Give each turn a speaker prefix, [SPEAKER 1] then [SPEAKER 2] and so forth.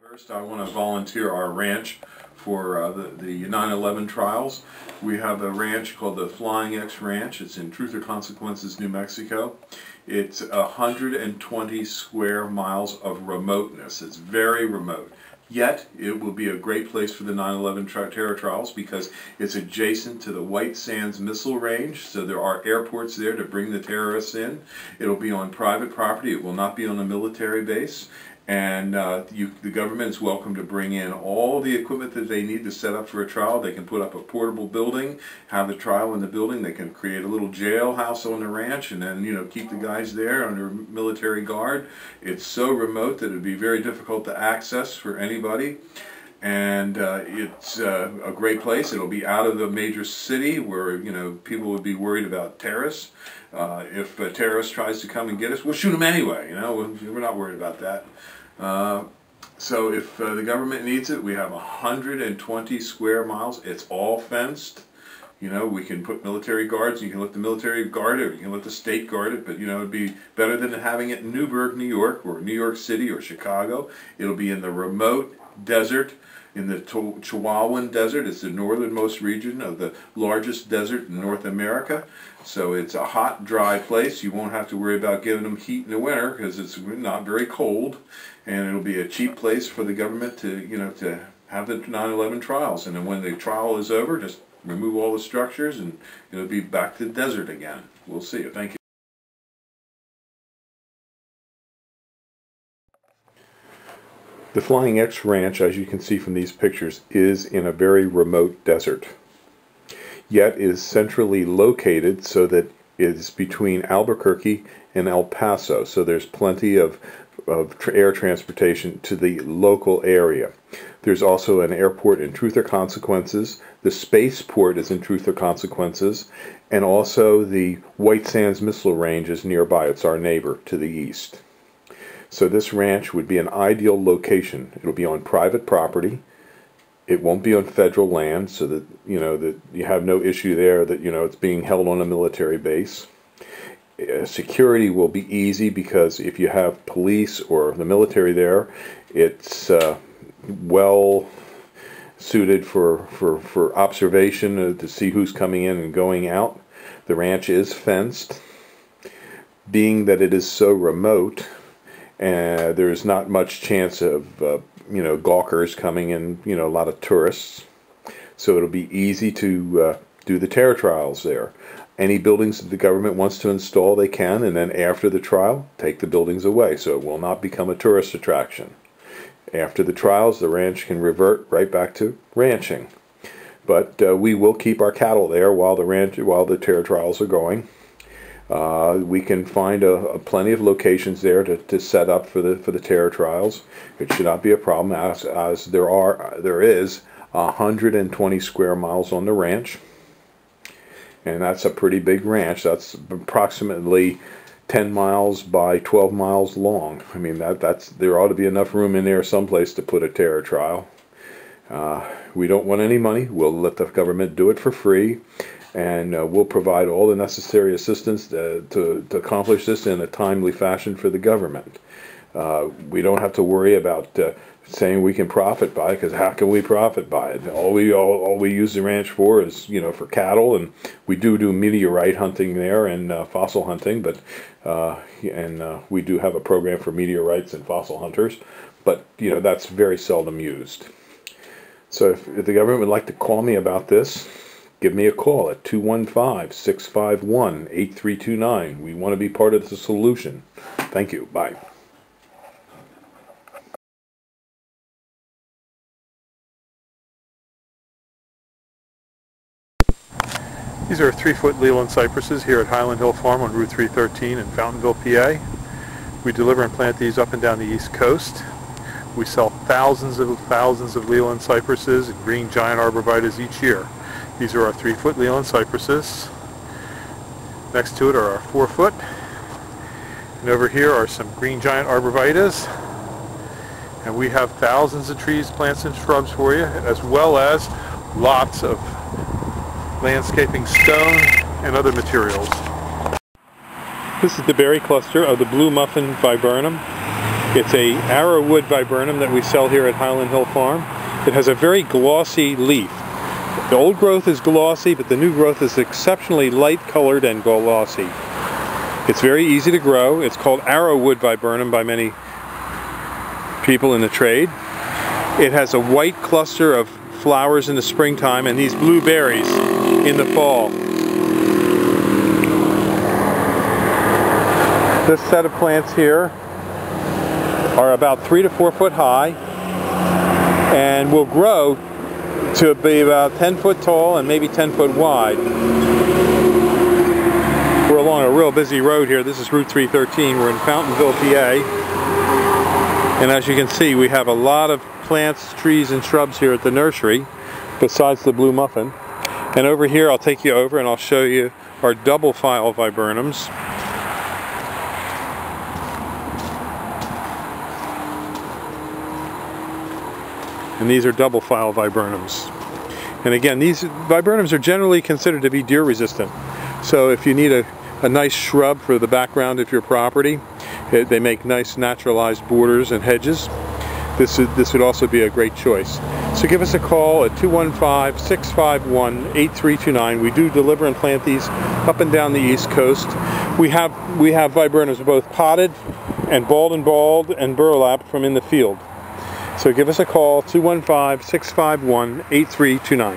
[SPEAKER 1] First, I want to volunteer our ranch for the 9/11 trials. We have a ranch called the Flying X Ranch. It's in Truth or Consequences, New Mexico. It's 120 square miles of remoteness. It's very remote. Yet, it will be a great place for the 9/11 terror trials because it's adjacent to the White Sands Missile Range, so there are airports there to bring the terrorists in. It'll be on private property. It will not be on a military base. And the government is welcome to bring in all the equipment that they need to set up for a trial. They can put up a portable building, have the trial in the building. They can create a little jailhouse on the ranch, and then keep the guys there under military guard. It's so remote that it would be very difficult to access for anybody. And it's a great place. It'll be out of the major city where people would be worried about terrorists. If a terrorist tries to come and get us, we'll shoot him anyway. We're not worried about that. So if the government needs it, we have 120 square miles. It's all fenced. We can put military guards. You can let the military guard it, or you can let the state guard it, but it'd be better than having it in Newburgh, New York, or New York City, or Chicago. It'll be in the remote desert, in the Chihuahuan Desert. It's the northernmost region of the largest desert in North America. So it's a hot, dry place. You won't have to worry about giving them heat in the winter because it's not very cold. And it'll be a cheap place for the government to have the 9/11 trials. And then when the trial is over, just remove all the structures and it'll be back to the desert again. We'll see you. Thank you. The Flying X Ranch, as you can see from these pictures, is in a very remote desert, yet is centrally located so that it is between Albuquerque and El Paso, so there's plenty of air transportation to the local area. There's also an airport in Truth or Consequences, the spaceport is in Truth or Consequences, and also the White Sands Missile Range is nearby. It's our neighbor to the east. So this ranch would be an ideal location. It'll be on private property. It won't be on federal land, so that that you have no issue there that it's being held on a military base. Security will be easy because if you have police or the military there, it's well suited for observation to see who's coming in and going out. The ranch is fenced. Being that it is so remote, there's not much chance of gawkers coming in, a lot of tourists. So it'll be easy to do the terror trials there. Any buildings that the government wants to install, they can, and then after the trial, take the buildings away. So it will not become a tourist attraction. After the trials, the ranch can revert right back to ranching. But we will keep our cattle there while the terror trials are going. We can find plenty of locations there to set up for the terror trials. It should not be a problem, as there is 120 square miles on the ranch, and that's a pretty big ranch. That's approximately 10 miles by 12 miles long. I mean there ought to be enough room in there someplace to put a terror trial. We don't want any money. We'll let the government do it for free. And we'll provide all the necessary assistance to accomplish this in a timely fashion for the government. We don't have to worry about saying we can profit by it, because how can we profit by it? All we use the ranch for is for cattle, and we do meteorite hunting there and fossil hunting, but we do have a program for meteorites and fossil hunters, but that's very seldom used. So if the government would like to call me about this, give me a call at 215-651-8329. We want to be part of the solution. Thank you. Bye.
[SPEAKER 2] These are 3-foot Leland cypresses here at Highland Hill Farm on Route 313 in Fountainville, PA. We deliver and plant these up and down the East Coast. We sell thousands of Leland cypresses and green giant arborvitaes each year. These are our 3-foot Leland cypresses. Next to it are our 4-foot. And over here are some green giant arborvitaes. And we have thousands of trees, plants, and shrubs for you, as well as lots of landscaping stone and other materials.
[SPEAKER 1] This is the berry cluster of the blue muffin viburnum. It's a arrowwood viburnum that we sell here at Highland Hill Farm. It has a very glossy leaf. The old growth is glossy, but the new growth is exceptionally light colored and glossy. It's very easy to grow. It's called arrowwood viburnum by many people in the trade. It has a white cluster of flowers in the springtime and these blue berries in the fall. This set of plants here are about 3 to 4 foot high and will grow to be about 10 foot tall and maybe 10 foot wide. We're along a real busy road here. This is Route 313. We're in Fountainville, PA. And as you can see, we have a lot of plants, trees, and shrubs here at the nursery, besides the blue muffin. And over here, I'll take you over and I'll show you our double file viburnums. And these are double file viburnums. And again, these viburnums are generally considered to be deer resistant. So if you need a nice shrub for the background of your property, they make nice naturalized borders and hedges. This would also be a great choice. So give us a call at 215-651-8329. We do deliver and plant these up and down the East Coast. We have viburnums both potted and bald and burlap from in the field. So give us a call, 215-651-8329.